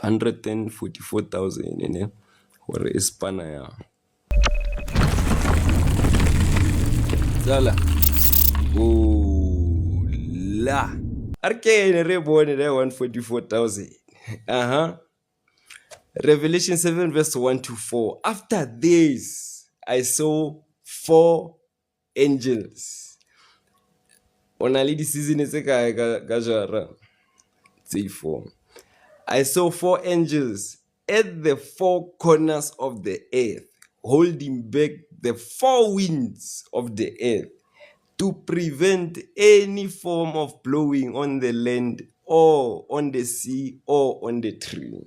144,000 gore e spana ya tsala o la arkene re bone le 144,000. Revelation 7 verse 1 to 4. After this I saw 4 angels. Only the season is a gajara. I saw 4 angels at the 4 corners of the earth, holding back the 4 winds of the earth to prevent any form of blowing on the land or on the sea or on the tree.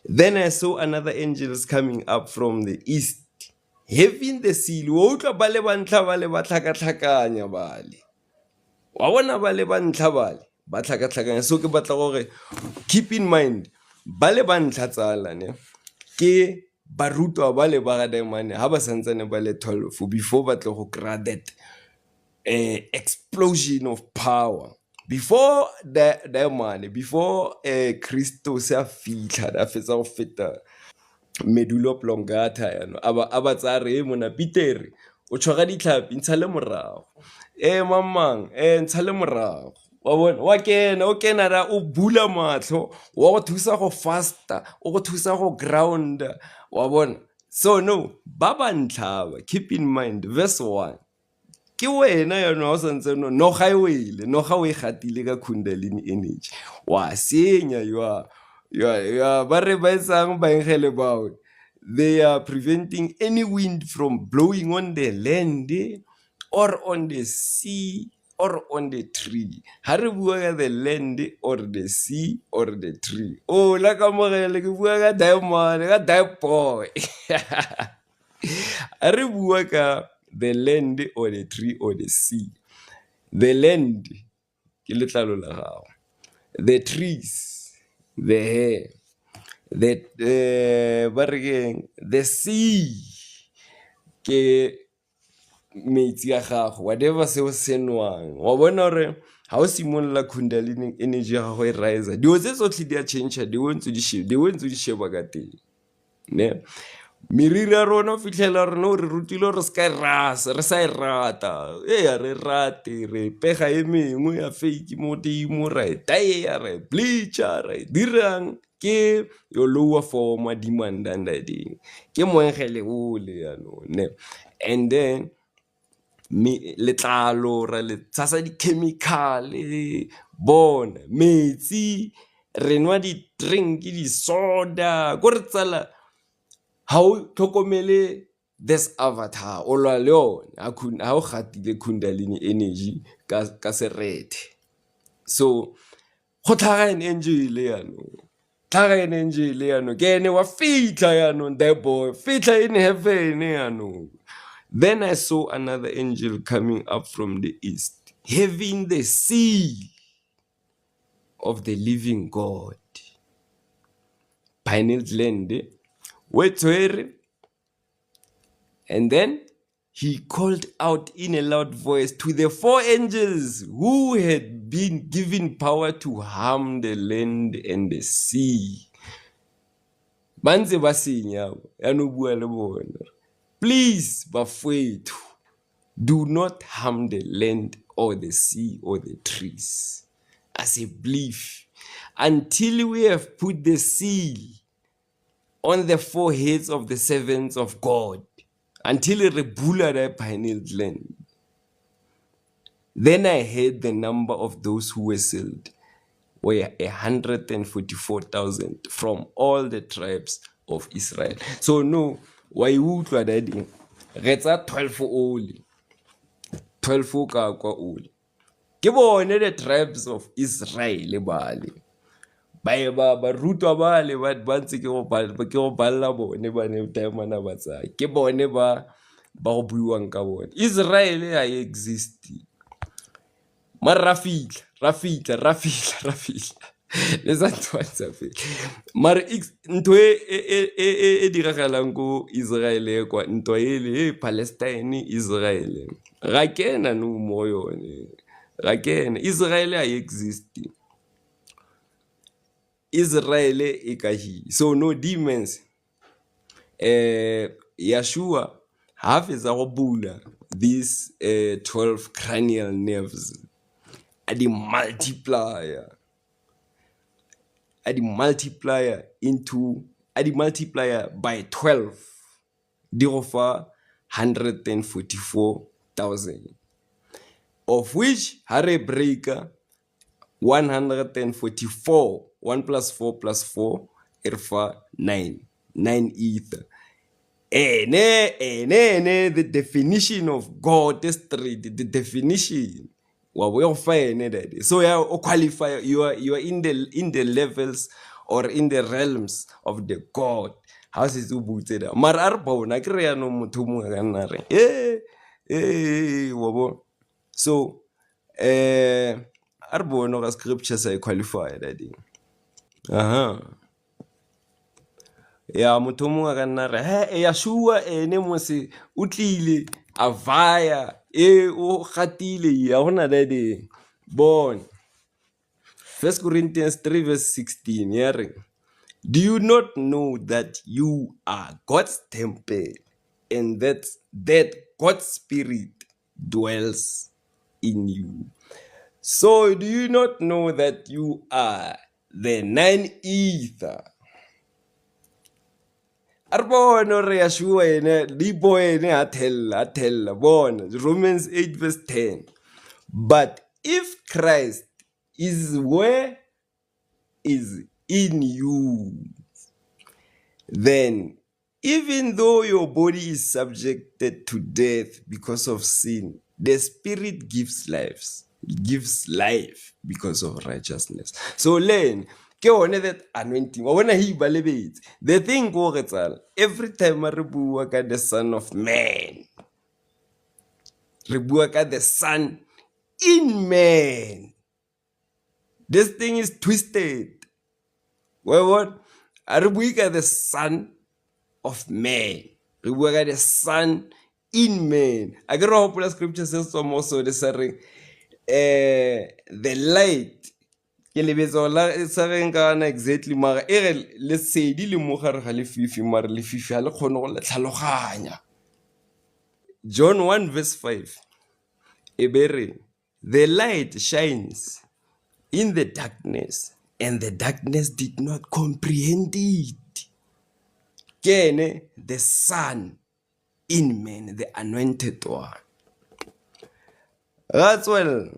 Then I saw another angels coming up from the east, having the seal. So keep in mind, bale bantla tsala ne ke barutwa bale ba ga diamond ha ba santsane ba le 12 before ba tle go kry that explosion of power. Before the diamond, before cristos a fitla da fetsa go feta medulo oblongata yana aba tsare mona Peter o tshwara ditlhapi ntshale morago mamang ntshale morago wa bona wa kena o kena ra o bula matlho wa go thusa go faster o go thusa go ground wa bona. So no baba ntlhaba, keep in mind verse 1 ke wena yana o santse no ga iwele no ga o e gatile ka khundalini energy wa senya ya ba re ba isang ba ngele bao. They are preventing any wind from blowing on the land or on the sea or on the tree. Ha re bua ka the land or the sea or the tree. Oh la ka mogele ke bua ka diamond ka boy. Ha re bua ka the land or the tree or the sea. The land ke letlalo la gago, the trees, the hair, the sea ke metsi a gago, whatever se o senwang. Wa bona re ha o simolla khundalini energy ya gago e rise di o tse tsotlhe di a change di wentse di sheba ka teng ne miriri ya rona o fitlhela rona re rutile re ska rasa re sa rata re rate re pega e mengwe ya fake mo dimo ra tae ya re bleacher ra dirang ke yo lower form a demand ding ke moengele ole ya no ne. And then letlalo ra le tsasa di chemical bona metsi re nwa di drink di soda go re tsala ha o tlhokomele this avatar o lwa le yona ha o gatile khundalini energy ka serethe. So go tlhaga an angel yano kene wa fitla yano the boy fitla in heaven yano. Then I saw another angel coming up from the east, having the seal of the living God. Pineal gland. And then he called out in a loud voice to the 4 angels who had been given power to harm the land and the sea. Banze basinya yano bua le bona. Please, bafethu, do not harm the land or the sea or the trees as a belief until we have put the seal on the foreheads of the servants of God, until it rebula the pineal gland. Then I heard the number of those who were sealed were 144,000 from all the tribes of Israel. So no, why would you daddy? Retsa 12 only. 12 ka kwa only. Ke bone the tribes of Israel bale. Ba rutwa bale ba ntse ke go balla bone ba ne taemana ba tsa. Ke bone ba go buiwang ka bone. Israel ha exist. Rafitla. Les antwatsa fe. Mar ntwe e diragalang go Israel kwa ntwa ele Palestine Israel. Ga kena no mo yone. Ga kena Israel ha exist. Israel e ka hi. So no demons. Yeshua half is our bula. These 12 cranial nerves are the multiplier. Are the multiplier by 12. Therefore 144,000. Of which Hare breaker 144. 1 plus 4 plus 4 erfa 9. 9 ether. The definition of God is the definition. So yeah, qualify. You are in the levels or in the realms of the God. How is it ubutse? Mar arbona kreya no motho mo ga nna re. Wabo. So arbona ga scriptures I qualify that. Ya motho mongwe a ka nna re Yeshua ene mose o tlile a vaya o gatile ya gona dadi bon. 1 Corinthians 3 verse 16 ya re, do you not know that you are God's temple and that God's spirit dwells in you? So do you not know that you are the 9 ether? Arbona re Yeshua ene libo ene atella bona Romans 8 verse 10. But if Christ is where is in you, then even though your body is subjected to death because of sin, the spirit gives life because of righteousness. So learn ke one that anointing wa bona he balebetse the thing go retsala every time re bua ka the son of man, re bua ka the son in man. This thing is twisted. What re bua ka the son of man, re bua ka the son in man. I get a popular scripture says also the saying the light ke lebetso la sa reng kana exactly mara le sedi le mogare ga le fifi mara le fifi ha le khone go le tlhaloganya. John 1 verse 5 ebere the light shines in the darkness and the darkness did not comprehend it. Kene the son in man, the anointed one. That's well.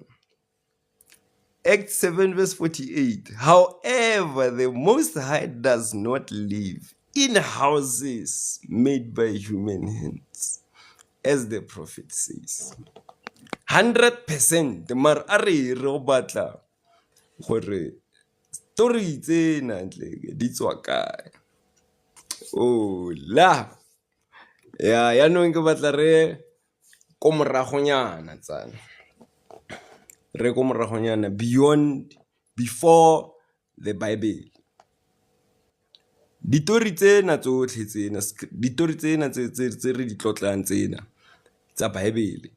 Acts 7 verse 48. However, the Most High does not live in houses made by human hands, as the prophet says. 100%. Mar are re batla gore story tsena ntle di tswa kae. Oh la. Ya no nke batla re ko moragonyana tsana. Re ko moragonyana before the Bible. Ditori tsena tsotlhe tsena ditori tsena tse re di tlotlang tsena tsa Bible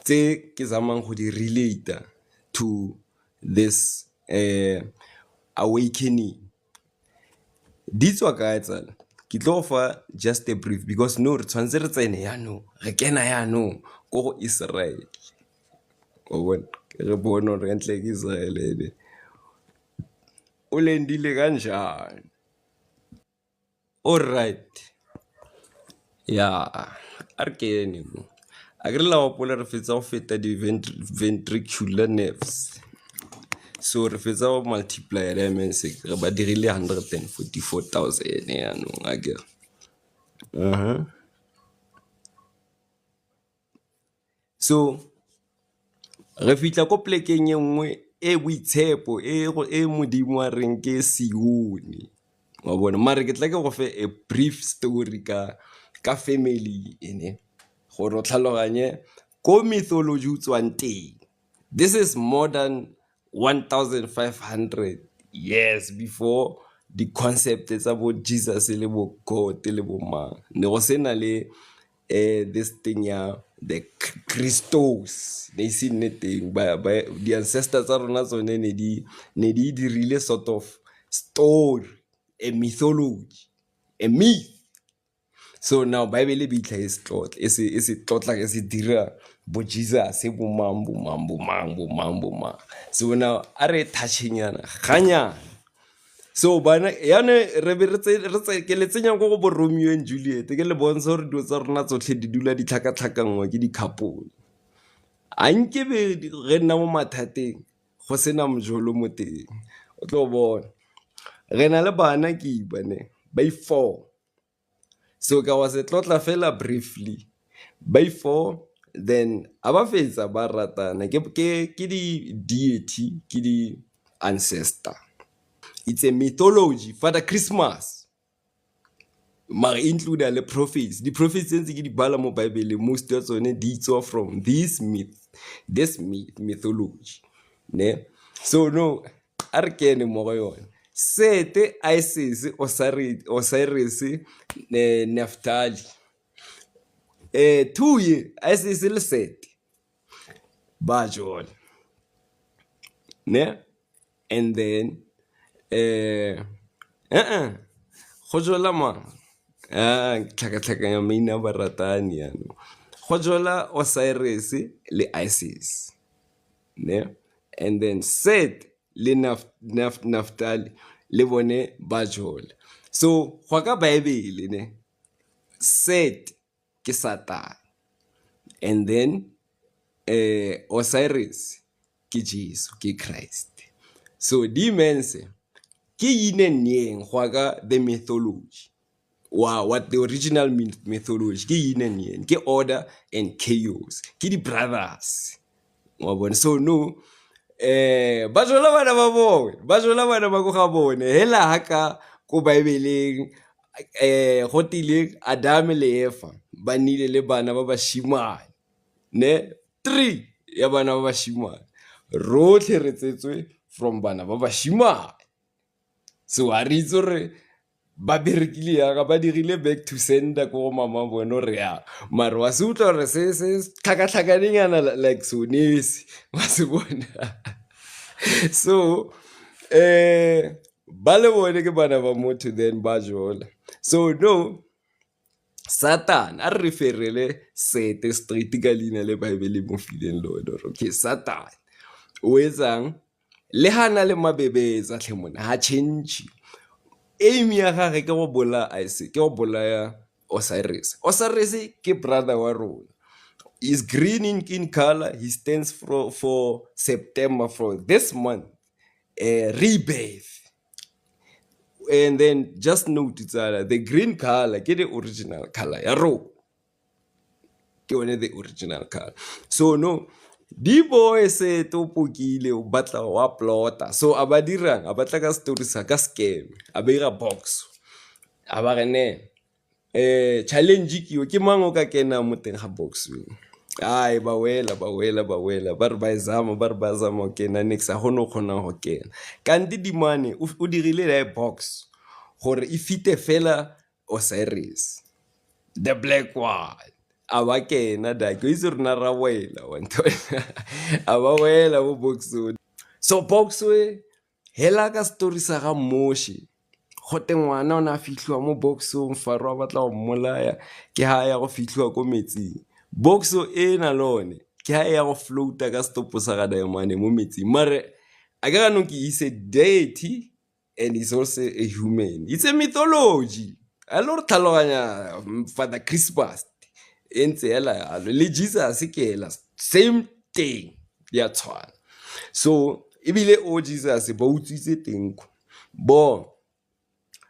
tse ke zamang go di relate to this awakening. Di tswa kae tsala? Ke tlo fa just a brief because no re tshwantse re tsene ya no re kena ya no go Israel. Re bona re ntle ke Israel ebe o lendile kanjani. All right. Yeah, arkene mo. A ke la opola re fetsa go feta di ventricular nerves. So re fetsa go multiply dimense re ba dirile 144,000 ya no a ke. So re fitla ko plekeng e nngwe e boitshepo e modimo a reng ke Sione. Wa bona mara ke tla ke go fe a brief story ka family ene gore o tlhaloganye ko mythology utswang teng. This is more than 1,500 years before the concept about Jesus le bo God le bo mang. Ne go sena le this thing ya the cristos ne se nne teng the ancestors tsa rona tsone ne di dirile sort of story, a mythology, a myth. So now Bible bitla is tlotla e se tlotla ke se dira bo Jesus bo mang. So now are touching yana ganya. So bana yane re ke le tsenya go bo Romeo and Juliet ke le bontsha re dio tsa rona tsotlhe di dula di tlhakatlhakangwa ke di couple. A nke be re nna mo mathateng go sena mojolo mo teng o tlo bona re na le bana ke bane by 4. So ka was a tlotla fela briefly by 4, then aba fetsa ba ratana ke di deity ke di ancestor. It's a mythology for the Christmas. Mar include the prophets. The prophets sense ke di bala mo Bible most of tsone di tswa from this mythology. Ne? So no arkene mo go yona. Sete Isis Osiris Naphtali. 2 ye Isis le Sete. Ba jona. Ne? And then go jola mang tlhakatlhakanya maina ba ratani yano go jola Osiris le Isis, ne? And then Seth le Naphtali le bone ba jola. So go ka Bible ne Seth ke Satan, and then Osiris ke Jesus ke Christ. So di mense ke yinen yeng go the mythology. Wow, what the original mythology ke yinen yeng ke order and chaos ke di brothers. So no ba jola bana ba go ga bone hela haka ko Bible go tile Adam le Eva ba nile le bana ba bashimane, ne 3 ya bana ba bashimane rotlhe re tsetswe from bana ba bashimane. So a re itse re ba berekile ya ba dirile back to sender ko mama bona re ya mara wa se utla re se tlhakatlhakaneng like so nese wa se bona. So ba le bone ke bana ba motho then ba jola. So no Satan a re referele Sete straight ka leina le Bible mo fileng lona. Okay, Satan o etsang le hana le mabebe tsa tlhemona ha change. Aim ya gage ke go bola ke go bolaya Osiris. Osiris ke brother wa rona. Is green in color. He stands for September, for this month, rebirth. And then just note the green color ke the original color ya ro ke one the original color. So no di boy se to pokile o batla wa plota. So abadirang abatla ka story sa ka scam abira box abagene challenge ke mango ka kena mo teng ga box. Ai ba wela ba re ba zama kena next a hono khona go kena kanti di mane o dirile la box gore e fite fela Osiris the black one. Aba kena da go itse rena ra wela wa ntho aba wela bo box. So box we hela ka story sa ga moshi gote ngwana o na fitlhwa mo boxong faro ba batla go mmolaya ke ha ya go fitlhwa ko metsing. Boxo e na lone ke ha ya go floata ka stopo sa ga diamond mo metsing. Mare a ka no ke is a deity and is also a human. It's a mythology. A lot tlhaloganya for the Christmas entse ela le Jesus ke ela same thing ya tshwana. So ebile o Jesus ba utsitse teng bo.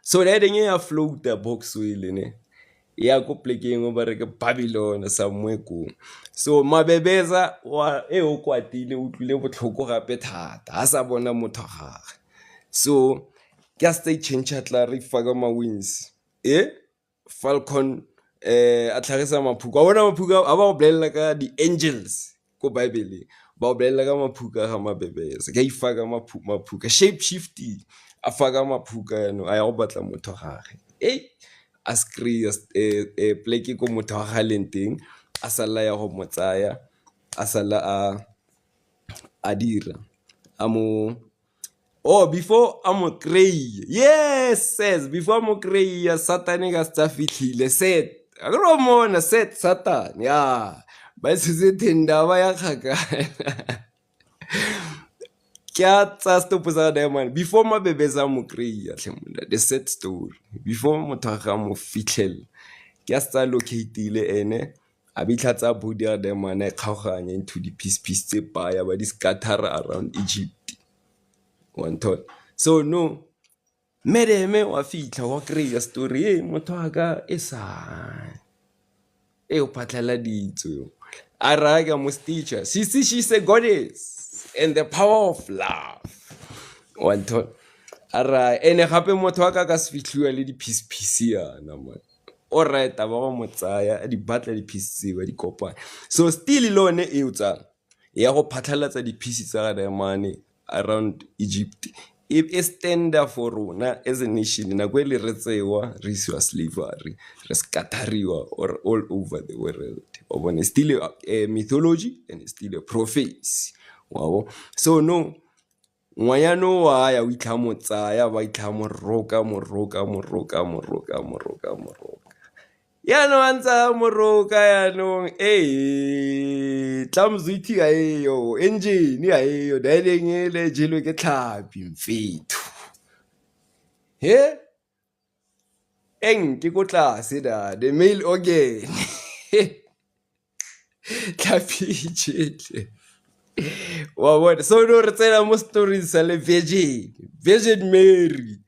So that thing ya float a box wele ne ya go plekeng o ba re ke Babylon somewhere go. So mabebeza wa o kwatile o tlile botlhoko gape thata a sa bona motho gage. So ke stay change tla re fa ka ma wings Falcon a tlhagisa maphuka bona maphuka a ba go bolela ka di angels ko Bible ba go bolela ka maphuka ga mabebeza ke ifa ka maphuka shape shifting a faga maphuka yano a ya go batla motho gage a scree pleke ko motho ga lenteng a sala ya go motsaya a sala a dira before amo krey, yes says before amo krey Satan ga sta fitlhile set akro mona set Satan ya ba se tendaba ya khaka kya tsa stop sa diamond before mabebeza mo krey tlhemula the set story before motho ga mo fitlhela kya sta locate ene a bitla tsa body ya diamond e kgaoganya into the piece tse baya ba di scatter around Egypt one thought. So no medeme wa fitla wa krey story motho ga esa o patlela ditso araga mo teacher she's a goddess and the power of love one thought ara ene gape motho ka se fitlhiwa le di piece yana man alright ba go motsaya di batla di pieces ba di kopana so still lone e utsa ya go phatlalatsa di pieces tsa ga money around Egypt if a stand for rona as a nation na kwele re tsewa re isiwa slavery re scatteriwa or all over the world obone still a mythology and still a prophecy wow so no ngwayano wa ya o itlhamo tsaya ba itlhamo roka ya no antsa moroka ya no tlamzuithi ga eyo engine ya eyo daelengele jelo ke tlhapi mfethu he ke go tlase da the male organ tlhapi jele wa bona so no re tsena mo stories sa le Virgin Mary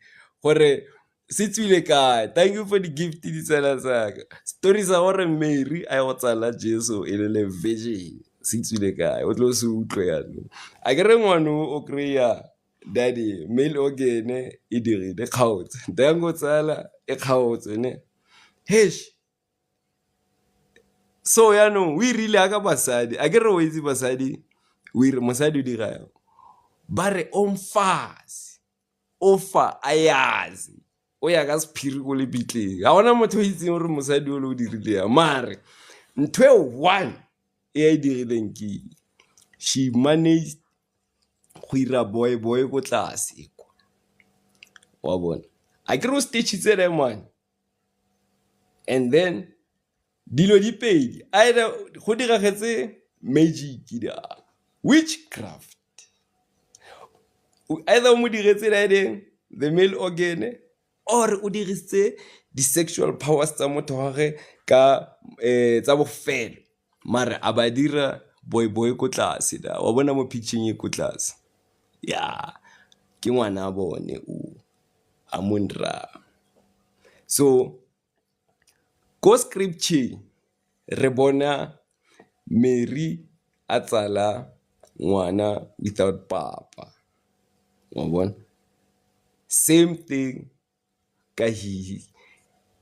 gore se tswile kae thank you for the gift di tsela tsaka stories a gore Mary a go tsala Jesu e le virgin se tswile kae o tlo se utlwe yana a ke re ngwano o kreya daddy male organ e dirile kgaotse dango tsala e kgaotse ne hesh so no we really aga basadi a ke re o itse basadi we re mosadi di ga bare omfasi ofa ayazi o ya ka sephiri go le bitleng ga ona motho o itseng gore mosadi o le o dirile ya mare ntwe one e dirileng ke she managed go ira boy go tlase kwa wa bona a ke ro stitch tsere man and then dilo di pedi either go diragetse magic da witchcraft either mo diretse the male organ or o dirisitse di sexual powers tsa motho wa ge ka tsa bofelo mare a ba dira boy go tlase da wa bona mo picture e go tlase ya ke ngwana bone o amonra so go scripture re bona Mary a tsala ngwana without papa wa bona same thing ka hihi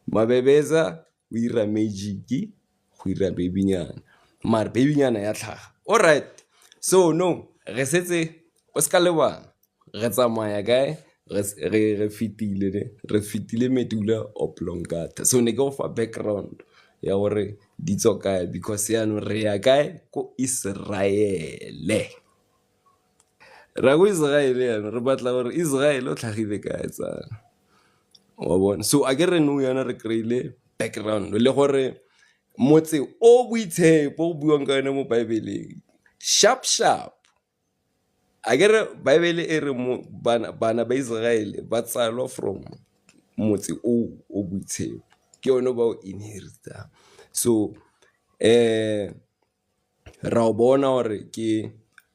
mabebeza o ira magic go ira baby nyana mare baby nyana ya tlhaga alright so no re setse o ska leba re tsamaya kae re fitile medula oblongata so ne go for background ya gore ditso kae because ya no re ya kae ko Israele ra go Israele ya re batla gore Israel o tlhagile kae tsa wa bona so a ke re no yana re kreile background le gore motse o buitshepo o buang ka ene mo Bible sharp a ke re Bible e re bana ba Israel ba tsalwa from motse o buitshepo ke yone ba o inherita so ra o bona gore ke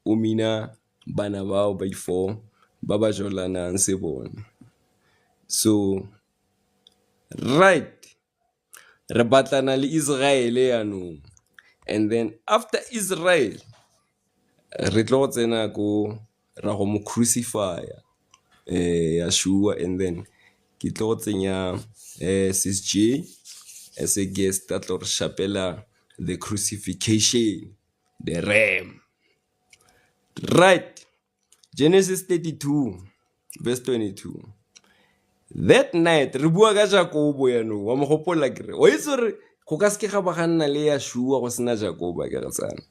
o mina bana bao ba ifo ba ba jolanang se bona so right re batlana le Israel no and then after Israel re tlo tsena go ra go mo crucify Yeshua and then ke tlo tsenya sis J as a guest that tlo shapela the crucifixion the ram right Genesis 32 verse 22 that night re bua ka Jacob ya no wa mo gopola kere o itse re go ka ske ga ba ga nna le Yeshua go sena Jacob ke re tsana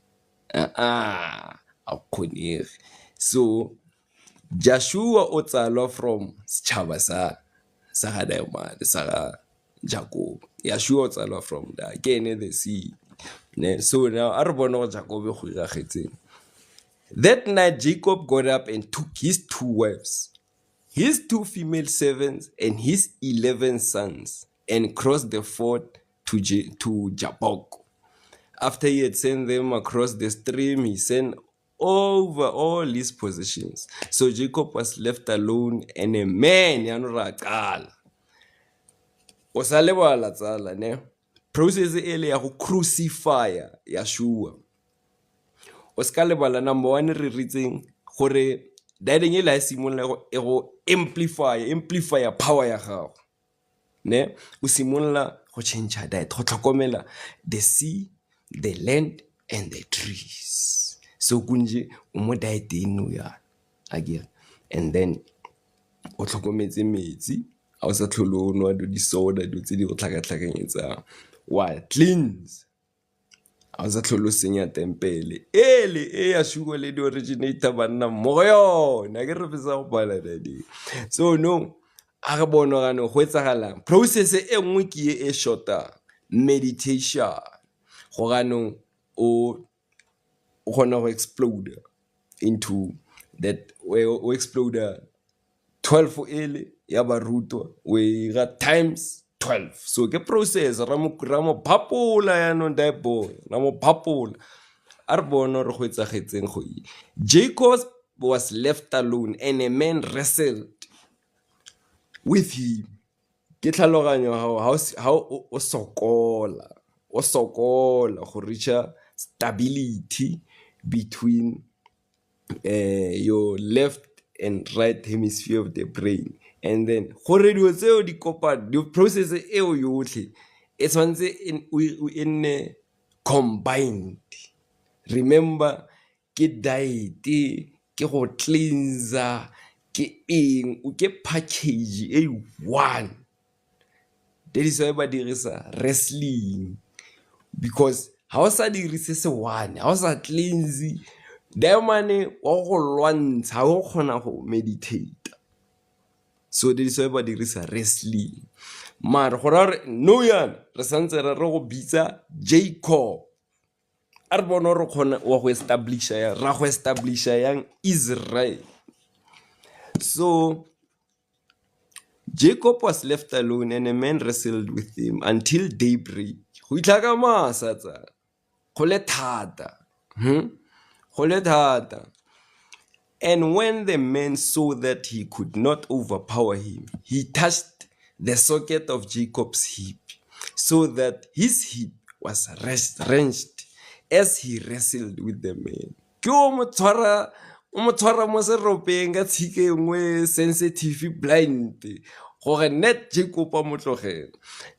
a khonege. So Joshua o tsalwa from setšhaba sa ga diamond sa ga Jacob. Yeshua o tsalwa from the again the sea. So now a re bona go Jacob go iragetseng. That night Jacob got up and took his 2 wives, his 2 female servants, and his 11 sons, and crossed the ford to Jabbok. After he had sent them across the stream, he sent over all his possessions. So Jacob was left alone, and a man o sa lebala tsala ne process ele ya go crucify Yeshua. O ska lebala number 1 re ritseng gore dadeng e la simolla go amplify power ya gago ne o simolla go change diet go tlhokomela the sea, the land, and the trees. So kunje o mo diet eno ya again, and then o tlhokometse metsi a o sa tlholo no do di soda do tse di go tlhakatlhakanyetsa wa cleanse a o sa tlholo senya tempele ele e ya Yeshua le di originator banna mo yona ke re fetsa go bala daddy. So no a re bona gane go etsagalang process e nngwe ke e shorter meditation go gano o gona go explode into that we explode 12 ele ya barutwa we got times 12. So ke process ramo phapola ya no daibo ramo phapola a re bona re go etsagetseng go Jacob was left alone and a man wrestled with him. Ke tlhaloganyo how o sokola go reach stability between your left and right hemisphere of the brain, and then gore dio tseo di kopa di process eo yotlhe e tshwantse in combined. Remember ke diet ke go cleanser ke eng o ke package e 1. That is why ba dirisa wrestling, because ha o sa dirise se 1 ha o sa cleanse diamane wa go lwantsha ha o khona go meditate. So that is why ba dirisa wrestling. Mar gore no yana re santse re go bitsa Jacob a re bona re khona wa go establish yang Israel. So Jacob was left alone and a man wrestled with him until daybreak. Go itlaka masa tsa go le thata. And when the man saw that he could not overpower him, he touched the socket of Jacob's hip, so that his hip was wrenched as he wrestled with the man. Ke o mo tshwara mo seropeng ka tshike ngwe sensitive blind gore net Jacob a mo tlogela.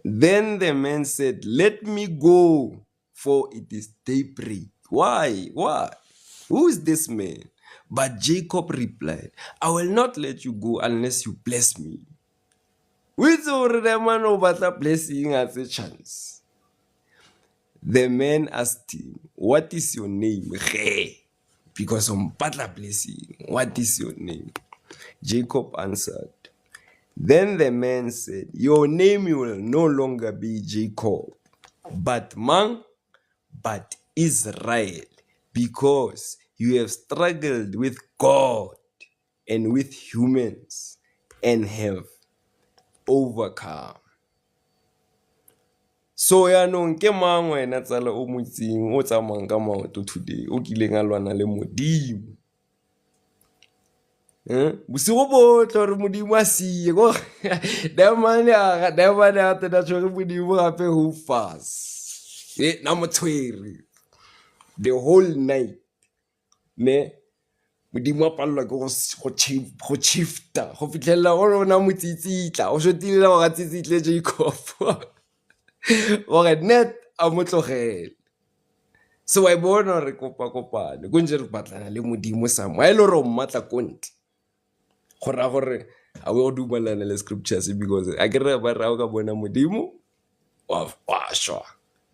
Then the man said, "Let me go, for it is daybreak." Why? Who is this man? But Jacob replied, "I will not let you go unless you bless me." With the man over blessing as a chance. The man asked him, "What is your name?" Because on Patla blessing, what is your name? Jacob answered. Then the man said, "Your name will no longer be Jacob, but Israel, because you have struggled with God and with humans and have overcome." So ya no ke mang wena tsala o motsing o tsamang ka maoto today o kileng a lwana le modimo bosigo botlo re modimo a sie go diamane a tena tshwere modimo gape ho fast na motshwere the whole night ne modimo a palla go shifta go fitlhela go rona motsitsitla o shotile go ga tsitsitle Jacob wa net a motlogela. So I bona re kopane go nje re batlana le modimo samo a ile re o mmatla kontle gore a we go dumalana le scriptures, because a ke re ba ra ka bona modimo wa shwa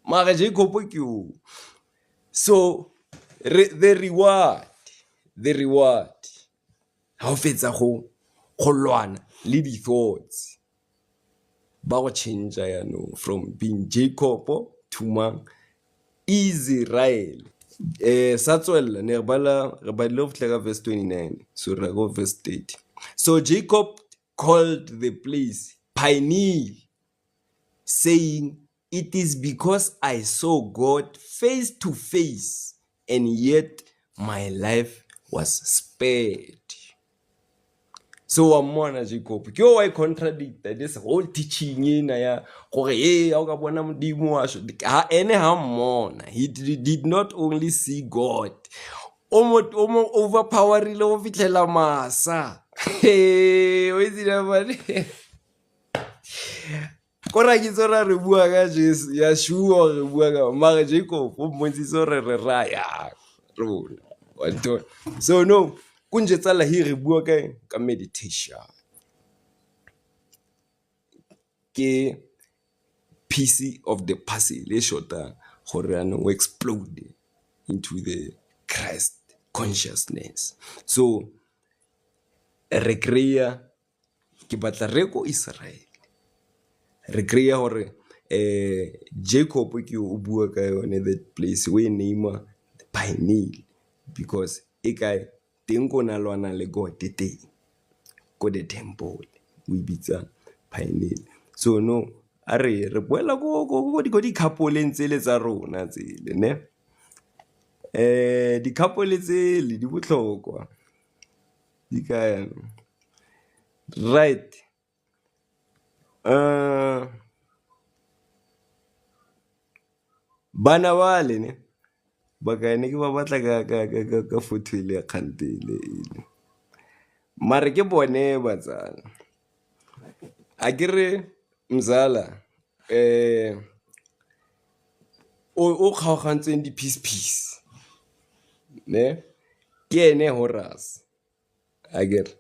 mara Jacob ke o. So the reward ha o fetsa go lwana le di thoughts ba go change from being Jacob to mang Israel. Sa tswella ne re badile go fitla ka verse 29, so re go verse 30. So Jacob called the place Pineal, saying, it is because I saw God face to face, and yet my life was spared. So amona Jacob ke o I contradict this whole teaching in ya gore ha o ka bona modimo wa sho ha ene ha mmona. He did not only see God, omo overpowerile o fitlela masa. O itse ba kora ke tsora re bua ka Jesus Yeshua re bua ka mara Jacob o mmontse re raya rona wa. So no kunje tsala hi re bua ka meditation ke piece of the puzzle le shota gore ano explode into the Christ consciousness. So re kreya ke batla re ko Israel re kreya gore Jacob ke o bua ka yone that place we name Pineal because e kae teng go na lwana le God teng ko the temple we bitsa Pineal. So no a re boela go di couple ntse le tsa rona tsele ne di couple tsele di botlhokwa di kae right. Bana bale ne ba kaene ke ba batla ka photo ile ya khantele ile mara ke bone batsana a kere mzala o kgaogantseng di piece ne ke ene Horus a kere.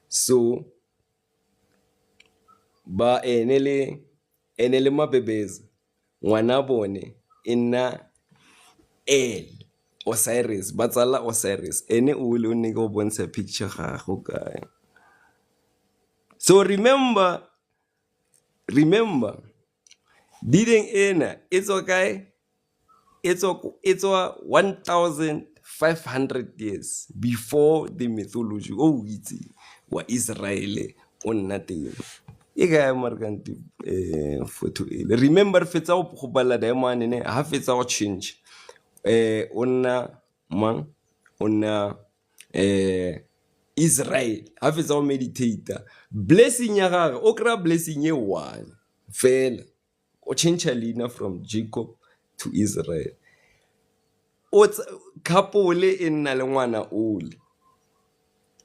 So ba ene le mabebeza ngwana bone ina Osiris batsala Osiris ene o le o ne go bontsha picture ga go kae. So remember didn't ena it's okay, it's 1500 years before the mythology o itse wa Israel o nna teng e ga markanti photo ile. Remember fetsa go bala diamond ne ha fetsa go change onna mang onna Israel ha fetsa go meditate blessing ya gagwe o kra blessing e one fela o change leina from Jacob to Israel. O couple e nna le ngwana ole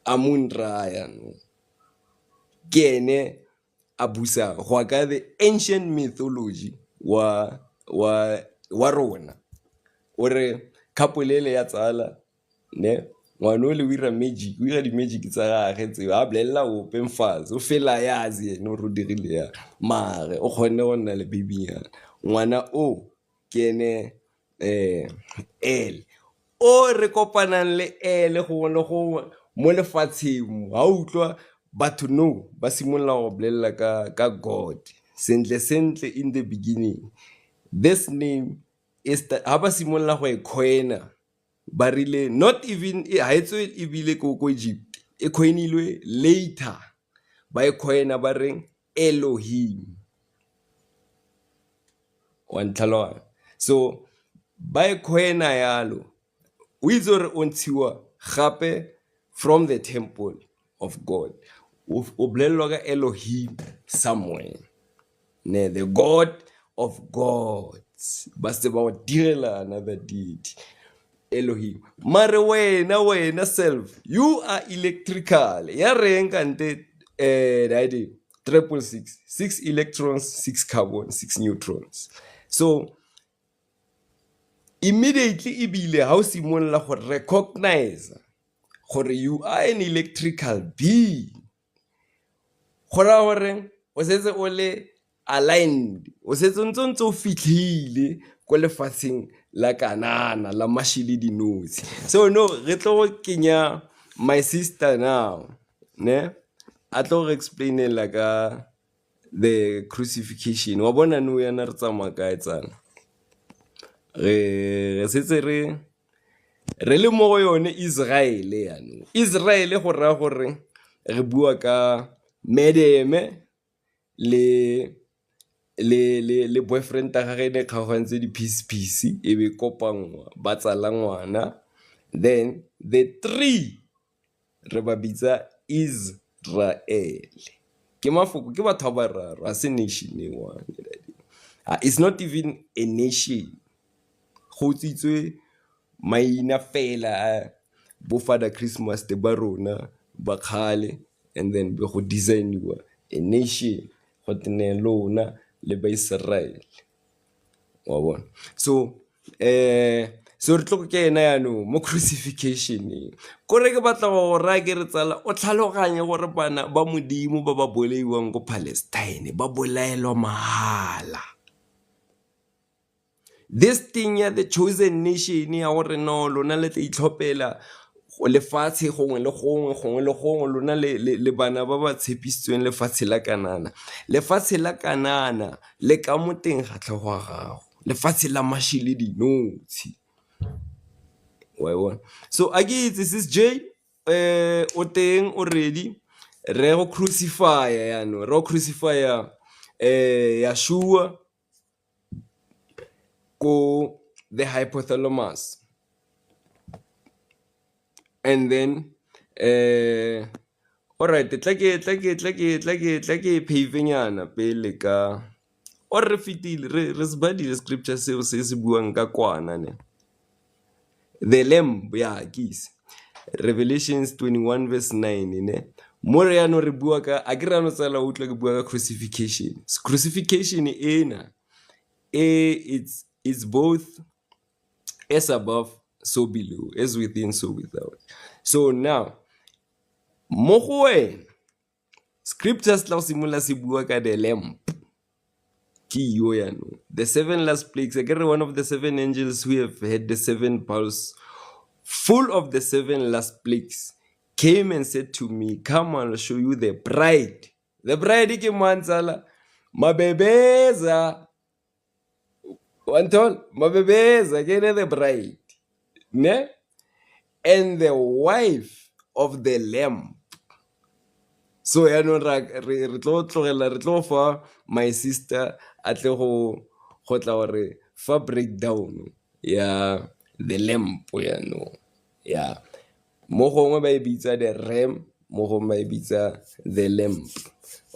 Amun-Ra no ke ene a busa go ka the ancient mythology wa rona o re couple le ya tsala ne ngwana o le wira magic o ira di magic tsa gagwe tse a blella o pemfaze o fela yazi no ro dirile ya mare o kgonne go nna le baby ya ngwana o ke ene o re kopanang le go mo lefatsheng ha utlwa batho no ba simolla go blella ka God sentle in the beginning. This name is ha ba simolla go coina ba rile not even ha etso e bile ko Egypt e coinilwe later ba coina ba reng Elohim one tlhaloga. So ba coina yalo o itse re o ntshiwa gape from the temple of God o blellwa ka Elohim somewhere ne the God of gods ba se ba direla another deity Elohim. Mare wena self you are electrical ya reng kante the 666 electrons 6 carbon 6 neutrons. So immediately ibile ha o simolla go recognize gore you are an electrical being gora gore o setse o le aligned o setse ntse o fitlhile ko lefatsheng la kanana la mashi le dinotshi. So no, re tlo kenya my sister now, ne a tlo re explainela ka the crucifixion. Wa bona no yana re tsamaya kae tsana, re setse re le mo go yone Israel yana. Israel go raya gore re bua ka Madame le boyfriend ta gage ne kgaogantse di-piece e be kopangwa ba tsala ngwana, then the three re ba bitsa Israel. Ke mafoko, ke batho ba bararo, a se nation e one. It's not even a nation, go tsitswe maina fela bo Father Christmas te ba rona ba kgale, and then be go designiwa a nation go tene lona le ba Israel wa bona. So so re tlo ke ena yano mo crucifixion kore ke batla go ra ke re tsala o tlhaloganye gore bana ba modimo ba ba boleiwang go Palestine ba bolaelwa mahala. This thing ya the chosen nation ya gore no lona le tla itlhopela go lefatshe gongwe le gongwe lona le bana ba ba tshepisitsweng lefatshe la kanana. Lefatshe la kanana le ka moteng ga tlhogo gago, lefatshe la mashi le dinotshi. So again, this is J o teng already re go crucify yano, re crucify Yeshua ko the hypothalamus, and then all right, tla ke paving yana pele ka or re fitile re se badile scripture seo se buang ka kwana ne the lamb ya kis Revelations 21 verse 9 ne mo re yana re bua ka a ke rano tsala o tla ke bua ka crucifixion. Crucifixion ena it's both as above so below, as within so without. So now mo go wena scriptures tla simula se bua ka the lamb ke yo yano, the seven last plagues. I get one of the seven angels who have had the seven bowls full of the seven last plagues came and said to me, come, I'll show you the bride. The bride ke mantsala mabebeza wantol mabebeza ke the bride ne, and the wife of the lamb. So ya no re tlo tlogela re tlo fa my sister a tle go tla gore fa breakdown ya the lamb ya no ya mo gongwe ba e bitsa the ram, mo gongwe ba e bitsa the lamb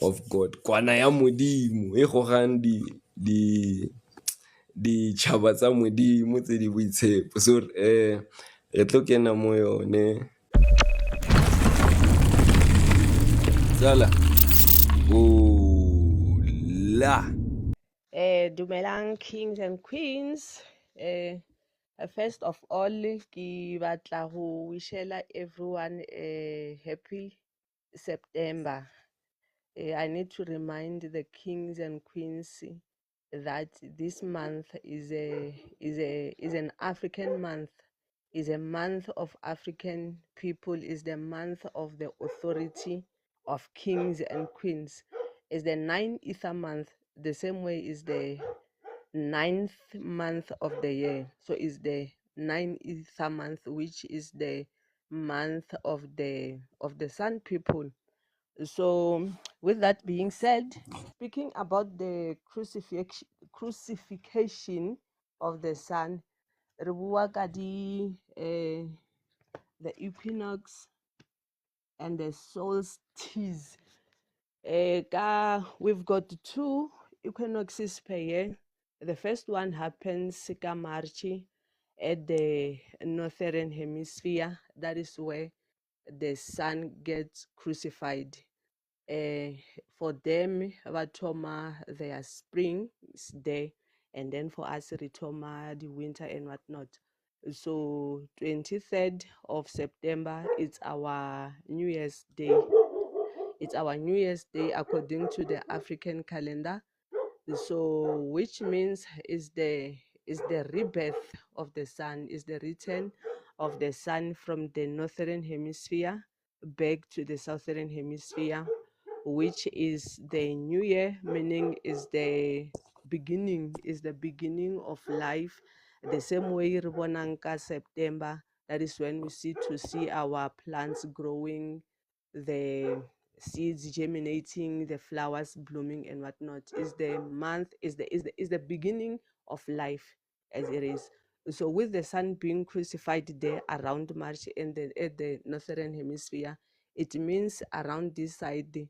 of God, kwana ya modimo e gogang di tšhaba tsa modimo tse di boitshepo. So re tlo kena mo yone tsala la Dumelang kings and queens. First of all, ke batla go wishela everyone a happy September. I need to remind the kings and queens that this month is an African month, is a month of African people, is the month of the authority of kings and queens. Is the 9th ether month, the same way is the 9th month of the year. So is the 9th ether month, which is the month of the sun people. So with that being said, speaking about the crucifixion of the sun, re bua ka the equinox and the solstice. We've got 2 equinoxes per year. The first one happens ka March at the northern hemisphere. That is where the sun gets crucified. For them, Vatoma, their spring is there, and then for us, Ritoma, the winter and whatnot. So 23rd of September, it's our New Year's Day. It's our New Year's Day according to the African calendar. So which means is the is the rebirth of the sun, is the return of the sun from the northern hemisphere back to the southern hemisphere, which is the new year, meaning is the beginning of life. The same way Ribonanka September, that is when we see our plants growing, the seeds germinating, the flowers blooming and whatnot. Is the month, is the beginning of life as it is. So with the sun being crucified there around March at the northern hemisphere, it means around this side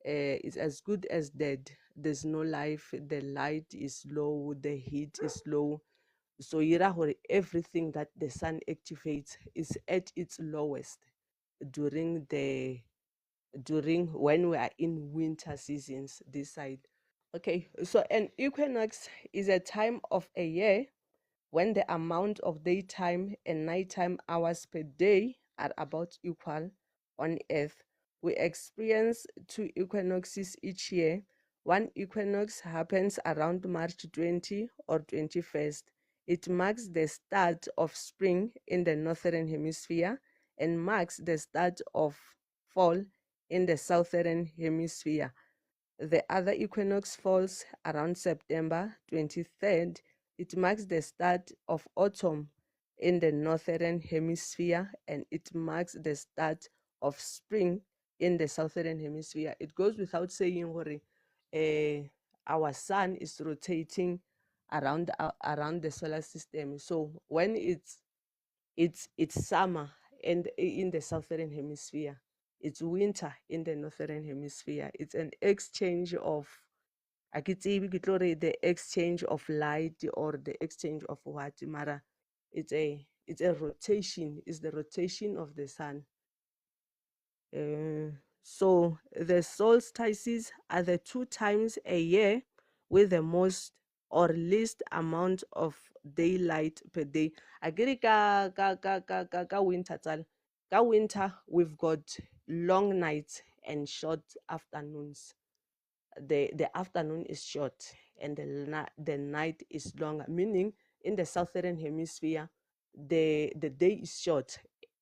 is as good as dead. There's no life, the light is low, the heat is low. So everything that the sun activates is at its lowest during when we are in winter seasons this side. Okay, so an equinox is a time of a year when the amount of daytime and nighttime hours per day are about equal on Earth. We experience 2 equinoxes each year. One equinox happens around March 20 or 21st. It marks the start of spring in the northern hemisphere and marks the start of fall in the southern hemisphere. The other equinox falls around September 23rd. It marks the start of autumn in the northern hemisphere and it marks the start of spring in the southern hemisphere. It goes without saying, our sun is rotating around the solar system. So when it's summer in the southern hemisphere, it's winter in the northern hemisphere. It's an exchange of the exchange of light or the exchange of what, mara it's a rotation, it's the rotation of the sun. So the solstices are the 2 times a year with the most or least amount of daylight per day. Agiri ka winter tsala. Ka winter we've got long nights and short afternoons. The afternoon is short and the night is longer, meaning in the southern hemisphere the day is short,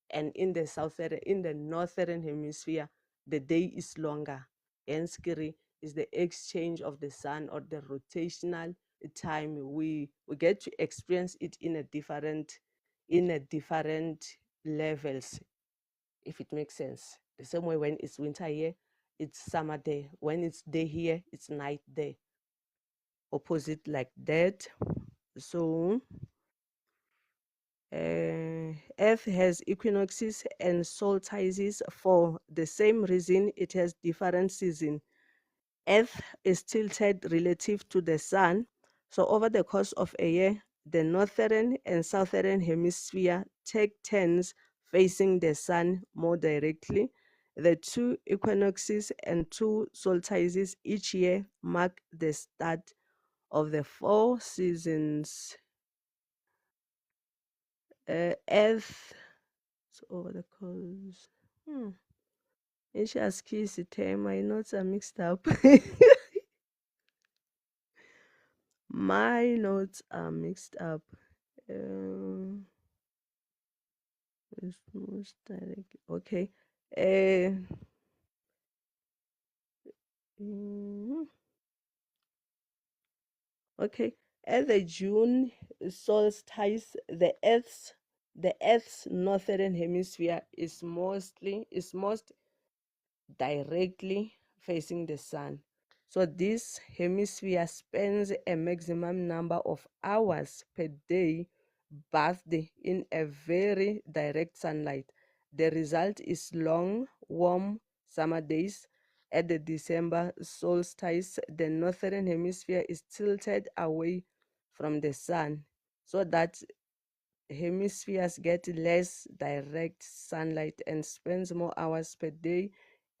and in the northern hemisphere the day is longer. Hence is the exchange of the sun or the rotational time. We get to experience it in a different levels, if it makes sense. The same way when it's winter here, it's summer there. When it's day here, it's night there. Opposite like that. So Earth has equinoxes and solstices for the same reason. It has different seasons. Earth is tilted relative to the sun. So over the course of a year, the northern and southern hemisphere take turns facing the sun more directly. The 2 equinoxes and 2 solstices each year mark the start of the 4 seasons. Earth, so over the course. My notes are mixed up. My notes are mixed up. It's most direct. Okay. Okay. At the June solstice, the Earth's northern hemisphere is most directly facing the sun. So this hemisphere spends a maximum number of hours per day bathed in a very direct sunlight. The result is long, warm summer days. At the December solstice, the northern hemisphere is tilted away from the sun so that hemispheres get less direct sunlight and spends more hours per day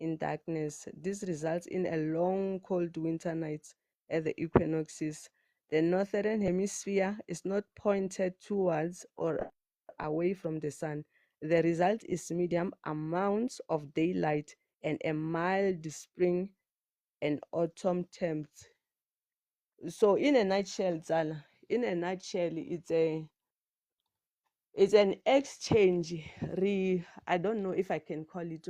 in darkness. This results in a long, cold winter night at the equinoxes. The northern hemisphere is not pointed towards or away from the sun. The result is medium amounts of daylight and a mild spring and autumn temps. So in a nutshell, Zala, in a nutshell, it's an exchange. I don't know if I can call it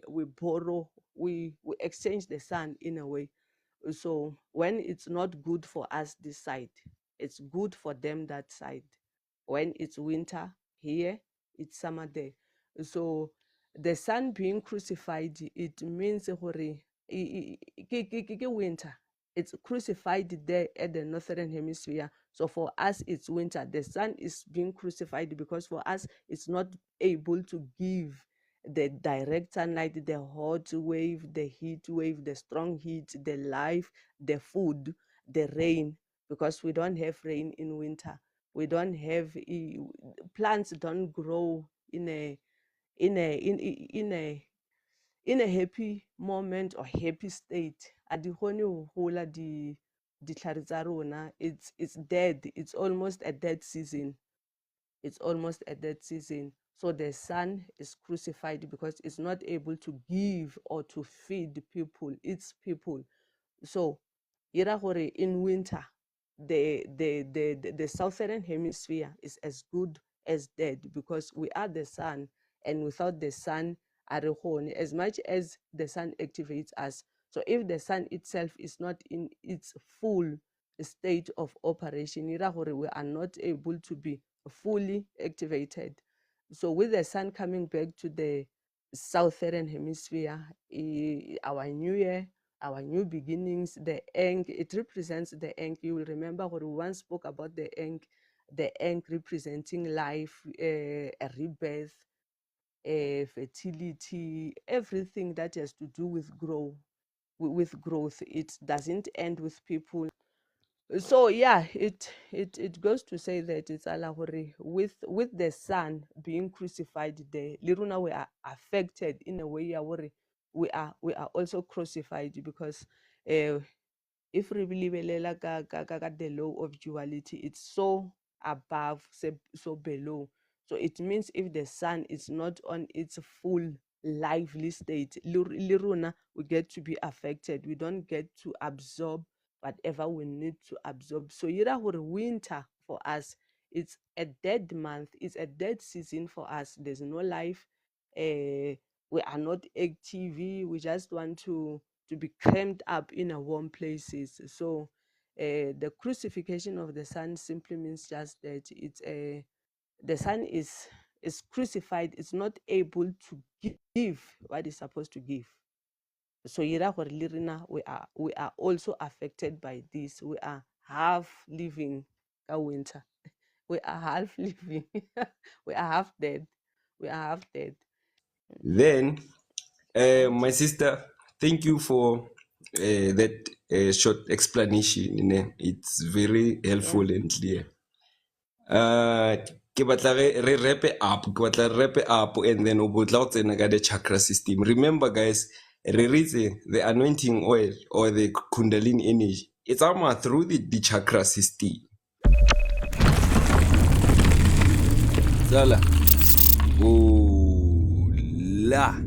we borrow, we exchange the sun in a way. So when it's not good for us this side, it's good for them that side. When it's winter here, it's summer there. So the sun being crucified, it means winter. It's crucified there at the northern hemisphere. So for us, it's winter. The sun is being crucified because for us, it's not able to give the direct sunlight, the hot wave, the heat wave, the strong heat, the life, the food, the rain, because we don't have rain in winter. We don't have plants don't grow in a in a in in a in a happy moment or happy state. A di kgone ho hola ditlhare tsa rona. It's dead. It's almost a dead season. It's almost a dead season. So the sun is crucified because it's not able to give or to feed people, its people. So ira gore in winter, the southern hemisphere is as good as dead because we are the sun, and without the sun, as much as the sun activates us. So if the sun itself is not in its full state of operation, ira gore we are not able to be fully activated. So with the sun coming back to the southern hemisphere, our new year, our new beginnings, the egg, it represents the egg. You will remember when we once spoke about the egg representing life, a rebirth, fertility, everything that has to do with growth. It doesn't end with people. So yeah, it goes to say that it's with the sun being crucified there, liruna we are affected in a way we are also crucified because if we lebelela ka the law of duality, it's so above, so below. So it means if the sun is not on its full lively state, liruna we get to be affected. We don't get to absorb whatever we need to absorb. So ira gore winter for us, it's a dead month, it's a dead season for us. There's no life. We are not active. We just want to be crammed up in a warm places. So the crucifixion of the sun simply means just that it's the sun is crucified. It's not able to give what it's supposed to give. So ira gore le rena we are also affected by this. We are half living a winter. We are half living. We are half dead. We are half dead. Then, Right. my sister, thank you for that short explanation. It's very helpful and clear. Ke batla re wrap it up and then o botla go tsena ka the chakra system. Remember guys, re ritse the anointing oil or the khundalini energy, it's ama through the chakra system. Tsala. Oh la.